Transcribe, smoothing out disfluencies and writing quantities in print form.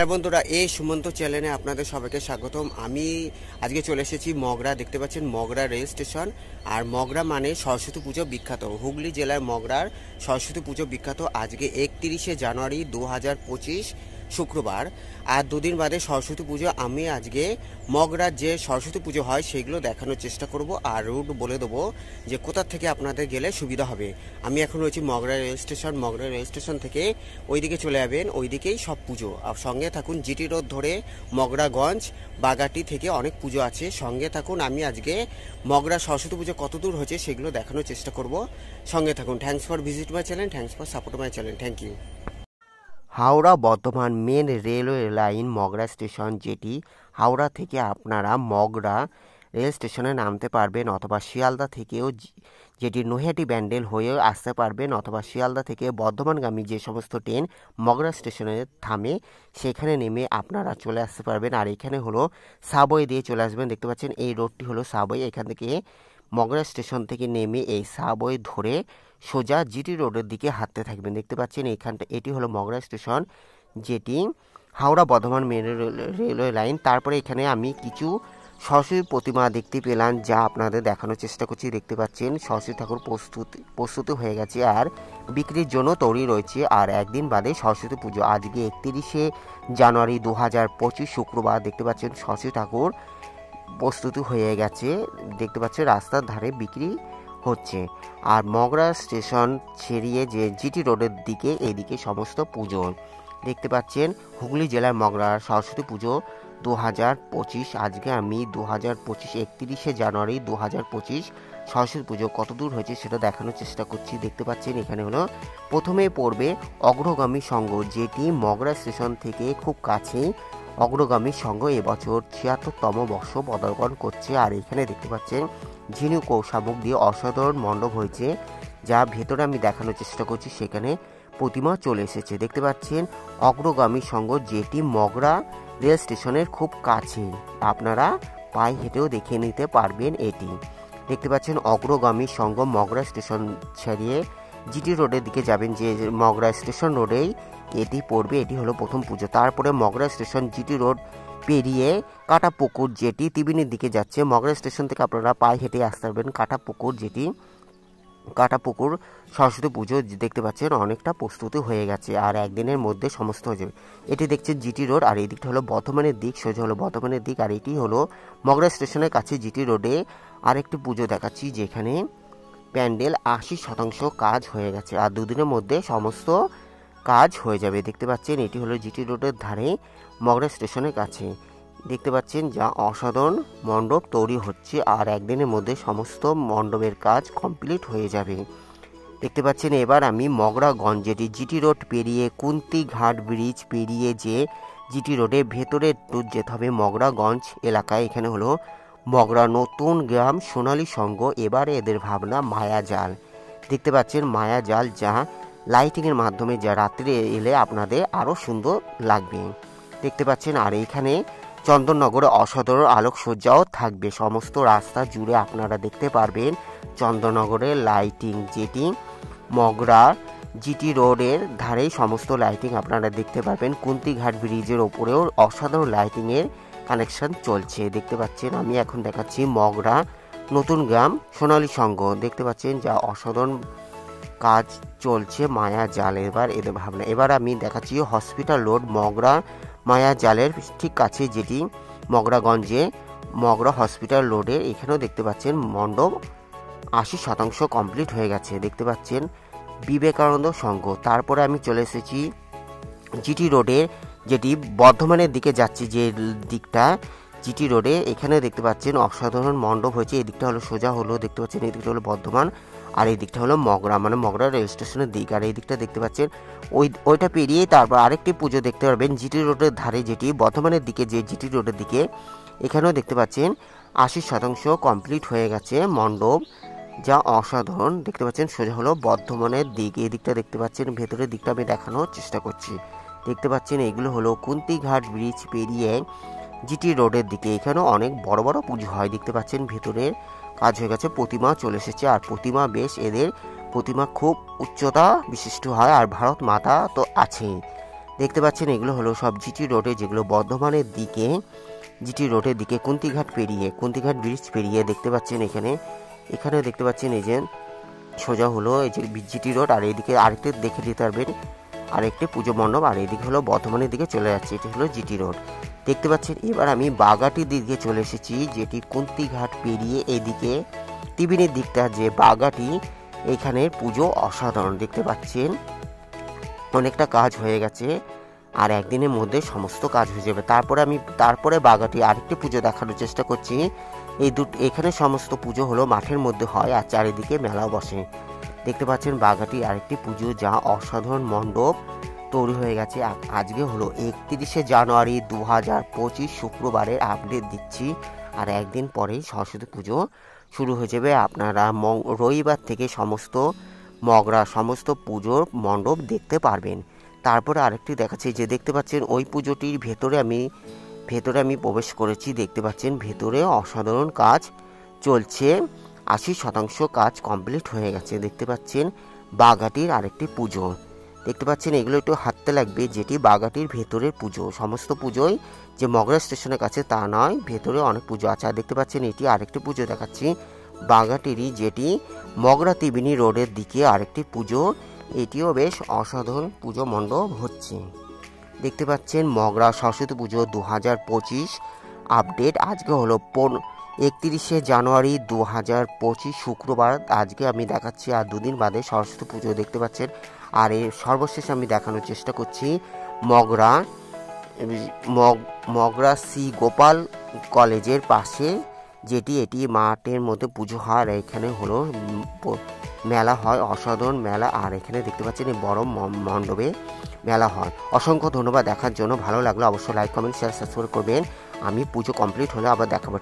Hello বন্ধুরা, এই সুমন্ত চ্যানেলে আপনাদের সবাইকে স্বাগতম। আমি আজকে চলে এসেছি মগরা। দেখতে পাচ্ছেন মগরা রেল স্টেশন। আর মগরা মানে সরস্বতী পুজো বিখ্যাত, হুগলি জেলার মগরার সরস্বতী পুজো বিখ্যাত। আজকে 31শে জানুয়ারি 2025 শুক্রবার, আর দুদিন বাদে সরস্বতী পুজো। আমি আজকে মগরার যে সরস্বতী পুজো হয় সেগুলো দেখানোর চেষ্টা করব, আর রুট বলে দেবো যে কোথা থেকে আপনাদের গেলে সুবিধা হবে। আমি এখন রয়েছি Magra rail station. Magra rail station থেকে ওইদিকে চলে যাবেন, ওইদিকেই সব পুজো। আর সঙ্গে থাকুন, জিটি রোড ধরে মগরাগঞ্জ বাগাটি থেকে অনেক পুজো আছে, সঙ্গে থাকুন। আমি আজকে মগরা সরস্বতী পুজো কত দূর হয়েছে সেগুলো দেখানোর চেষ্টা করব, সঙ্গে থাকুন। Thanks for visit my channel, thanks for support my channel, thank you. Howrah Bardhaman main railway line Magra station, যেটি হাওড়া থেকে আপনারা মগরা রেল স্টেশনে নামতে পারবেন, অথবা শিয়ালদা থেকেও যেটি নৈহাটি ব্যান্ডেল হয়েও আসতে পারবেন, অথবা শিয়ালদা থেকে বর্ধমানগামী যে সমস্ত ট্রেন মগরা স্টেশনে থামে সেখানে নেমে আপনারা চলে আসতে পারবেন। আর এখানে হলো সাবওয়ে দিয়ে চলে আসবেন। দেখতে পাচ্ছেন এই রোডটি হলো সাবওয়ে। এখান থেকে মগরা স্টেশন থেকে নেমে এই সাবওয়ে ধরে সোজা জিটি রোডের দিকে হাঁটতে থাকবেন। দেখতে পাচ্ছেন এটি হলো মগরা স্টেশন, যেটি Howrah Bardhaman main railway line. তারপরে এখানে আমি কিছু সরস্বতী প্রতিমা দেখতে পেলাম, যা আপনাদের দেখানোর চেষ্টা করছি। দেখতে পাচ্ছেন সরস্বতী ঠাকুর প্রস্তুতি হয়ে গেছে আর বিক্রির জন্য তৈরি রয়েছে। আর একদিন বাদে সরস্বতী পুজো, আজকে 31শে জানুয়ারি 2025 শুক্রবার। দেখতে পাচ্ছেন সরস্বতী ঠাকুর প্রস্তুতি হয়ে গেছে। দেখতে পাচ্ছেন রাস্তার ধারে বিক্রি হচ্ছে। আর মগরা স্টেশন ছেড়িয়ে যে জিটি রোডের দিকে, এদিকে সমস্ত পুজো দেখতে পাচ্ছেন। হুগলি জেলার মগরার সরস্বতী পুজো 2025। আজকে আমি 2025 31শে জানুয়ারি 2025 সরস্বতী পুজো কত দূর হয়েছে সেটা দেখানোর চেষ্টা করছি। দেখতে পাচ্ছেন এখানে হলো প্রথমে পড়বে অগ্রগামী সংঘ, যেটি মগরা স্টেশন থেকে খুব কাছেই। অগ্রগামী সংঘ এবছর 76তম বর্ষ পদার্পণ করছে। আর এখানে দেখতে পাচ্ছেন ঝিনুক ও শামুক দিয়ে অসাধারণ মণ্ডপ হয়েছে, যা ভেতরে আমি দেখানোর চেষ্টা করছি। সেখানে প্রতিমা চলে এসেছে। দেখতে পাচ্ছেন অগ্রগামী সংঘ, যেটি মগরা রেল স্টেশনের খুব কাছে, আপনারা পায়ে হেঁটেও দেখে নিতে পারবেন। এটি দেখতে পাচ্ছেন অগ্রগামী সংঘ মগরা স্টেশন ছাড়িয়ে জিটি রোডের দিকে যাবেন, যে মগরা স্টেশন রোডেই এটি পড়বে। এটি হলো প্রথম পুজো। তারপরে মগরা স্টেশন জিটি রোড পেরিয়ে কাটাপুকুর, যেটি ত্রিবেণীর দিকে যাচ্ছে। মগরা স্টেশন থেকে আপনারা পায়ে হেঁটে আসতে পারবেন কাটাপুকুর, যেটি কাটাপুকুর সরস্বতী পুজো দেখতে পাচ্ছেন অনেকটা প্রস্তুতি হয়ে গেছে, আর একদিনের মধ্যে সমস্ত হয়ে যাবে। এটি দেখছেন জিটি রোড, আর এই দিকটা হলো বর্ধমানের দিক, সোজা হলো বর্ধমানের দিক। আর এটি হলো মগরা স্টেশনের কাছে জিটি রোডে আরেকটি পুজো দেখাচ্ছি, যেখানে প্যান্ডেল 80% কাজ হয়ে গেছে, আর দুদিনের মধ্যে সমস্ত কাজ হয়ে যাবে। দেখতে পাচ্ছেন এটি হলো জিটি রোডের ধারে মগরা স্টেশনের কাছে। দেখতে পাচ্ছেন যা অসাধারণ মণ্ডপ তৈরি হচ্ছে, আর একদিনের মধ্যে সমস্ত মণ্ডপের কাজ কমপ্লিট হয়ে যাবে। দেখতে পাচ্ছেন এবার আমি মগরাগঞ্জ, যেটি জিটি রোড পেরিয়ে কুন্তিঘাট ব্রিজ পেরিয়ে যে জিটি রোডের ভেতরে যেতে হবে মগরাগঞ্জ এলাকায়। এখানে হলো মগরা নতুন গ্রাম সোনালী সংঘ। এবারে এদের ভাবনা মায়াজাল। দেখতে পাচ্ছেন মায়াজাল, যা লাইটিংয়ের মাধ্যমে যা রাত্রে এলে আপনাদের আরও সুন্দর লাগবে। দেখতে পাচ্ছেন আর এইখানে চন্দননগরে অসাধারণ আলোকসজ্জাও থাকবে। সমস্ত রাস্তা জুড়ে আপনারা দেখতে পারবেন চন্দননগরের লাইটিং, যেটি মগরা জিটি রোডের ধারেই সমস্ত লাইটিং আপনারা দেখতে পারবেন। কুন্তিঘাট ব্রিজের ওপরেও অসাধারণ লাইটিংয়ের কানেকশন চলছে। দেখতে পাচ্ছেন আমি এখন দেখাচ্ছি মগরা নতুন গ্রাম সোনালী সংঘ। দেখতে পাচ্ছেন যা অসাধারণ কাজ চলছে মায়া জাল। এবার এদের ভাবনা। এবার আমি দেখাচ্ছি হসপিটাল রোড মগরা মায়া জালের ঠিক কাছে, যেটি মগরাগঞ্জে মগরা হসপিটাল রোডে। এখানেও দেখতে পাচ্ছেন মণ্ডপ 80% কমপ্লিট হয়ে গেছে। দেখতে পাচ্ছেন বিবেকানন্দ সংঘ। তারপরে আমি চলে এসেছি জিটি রোডে, যেটি বর্ধমানের দিকে যাচ্ছি, যে দিকটা জিটি রোডে। এখানে দেখতে পাচ্ছেন অসাধারণ মণ্ডপ হয়েছে। এই দিকটা হলো সোজা হলো, দেখতে পাচ্ছেন এই দিকটা হলো বর্ধমান, আর এই দিকটা হলো মগরা, মানে মগরা রেল স্টেশনের দিক। আর এই দিকটা দেখতে পাচ্ছেন ওইটা পেরিয়ে তারপর আরেকটি পুজো দেখতে পারবেন জিটি রোডের ধারে, যেটি বর্ধমানের দিকে যে জিটি রোডের দিকে। এখানেও দেখতে পাচ্ছেন 80% কমপ্লিট হয়ে গেছে মণ্ডপ, যা অসাধারণ। দেখতে পাচ্ছেন সোজা হলো বর্ধমানের দিক। এই দিকটা দেখতে পাচ্ছেন, ভেতরের দিকটা আমি দেখানোর চেষ্টা করছি। দেখতে পাচ্ছেন এগুলো হলো কুন্তিঘাট ব্রিজ পেরিয়ে জিটি রোডের দিকে। এখানেও অনেক বড় বড় পুজো হয়। দেখতে পাচ্ছেন ভেতরের কাজ হয়ে গেছে, প্রতিমা চলে এসেছে। আর প্রতিমা বেশ, এদের প্রতিমা খুব উচ্চতা বিশিষ্ট হয়, আর ভারত মাতা তো আছেই। দেখতে পাচ্ছেন এগুলো হলো সব জিটি রোডে, যেগুলো বর্ধমানের দিকে, জিটি রোডের দিকে কুন্তিঘাট পেরিয়ে, কুন্তিঘাট ব্রিজ পেরিয়ে দেখতে পাচ্ছেন এখানে দেখতে পাচ্ছেন এই যে সোজা হলো এই যে জিটি রোড, আর এইদিকে আরেকটি দেখে দিতে পারবেন আরেকটি পুজো মণ্ডপ, আর এইদিকে হলো বর্ধমানের দিকে চলে যাচ্ছে, এটি হলো জিটি রোড দেখতে পাচ্ছেন। এবার আমি বাগাটির দিকে চলে এসেছি, যেটি কুন্তিঘাট পেরিয়ে এদিকে টিবিনের দিকটা যে বাগাটি, এখানের পুজো অসাধারণ দেখতে পাচ্ছেন। অনেকটা কাজ হয়ে গেছে, আর একদিনের মধ্যে সমস্ত কাজ হয়ে যাবে। তারপরে বাগাটি আরেকটি পুজো দেখানোর চেষ্টা করছি। এখানে সমস্ত পুজো হলো মাঠের মধ্যে হয়, আর চারিদিকে মেলাও বসে দেখতে পাচ্ছেন। বাগাটি আরেকটি পুজো, যা অসাধারণ মণ্ডপ তৈরি হয়ে গেছে। আজকে হলো 31শে জানুয়ারি 2025 শুক্রবারের আপডেট দিচ্ছি, আর একদিন পরেই সরস্বতী পুজো শুরু হয়ে যাবে। আপনারা রবিবার থেকে সমস্ত পুজোর মণ্ডপ দেখতে পারবেন। তারপরে আরেকটি দেখাচ্ছি, যে দেখতে পাচ্ছেন ওই পুজোটির ভেতরে আমি প্রবেশ করেছি, দেখতে পাচ্ছেন ভেতরে অসাধারণ কাজ চলছে, 80% কাজ কমপ্লিট হয়ে গেছে দেখতে পাচ্ছেন। বাগাটির আরেকটি পুজো দেখতে পাচ্ছেন, এগুলো একটু হাঁটতে লাগবে, যেটি বাগাটির ভেতরের পুজো। সমস্ত পুজোই যে মগরা স্টেশনের কাছে তা নয়, ভেতরে অনেক পুজো আছে। আর দেখতে পাচ্ছেন এটি আরেকটি পুজো দেখাচ্ছি বাগাটিরই, যেটি মগরা ত্রিবেণী রোডের দিকে আরেকটি পুজো, এটিও বেশ অসাধারণ পুজো মণ্ডপ হচ্ছে দেখতে পাচ্ছেন। মগরা সরস্বতী পুজো 2025 আপডেট। আজকে হলো 31শে জানুয়ারি 2025 শুক্রবার। আজকে আমি দেখাচ্ছি, আর দুদিন বাদে সরস্বতী পুজো দেখতে পাচ্ছেন। আর এর সর্বশেষ আমি দেখানোর চেষ্টা করছি মগরা সি গোপাল কলেজের পাশে, এটি মাঠের মধ্যে পুজো হয়, আর এখানে হলো মেলা হয়, অসাধারণ মেলা। আর এখানে দেখতে পাচ্ছেন এই বড় মণ্ডপে মেলা হয়। অসংখ্য ধন্যবাদ দেখার জন্য। ভালো লাগলো অবশ্যই লাইক, কমেন্ট, শেয়ার, সাবস্ক্রাইব করবেন। আমি পুজো কমপ্লিট হলে আবার দেখাবো।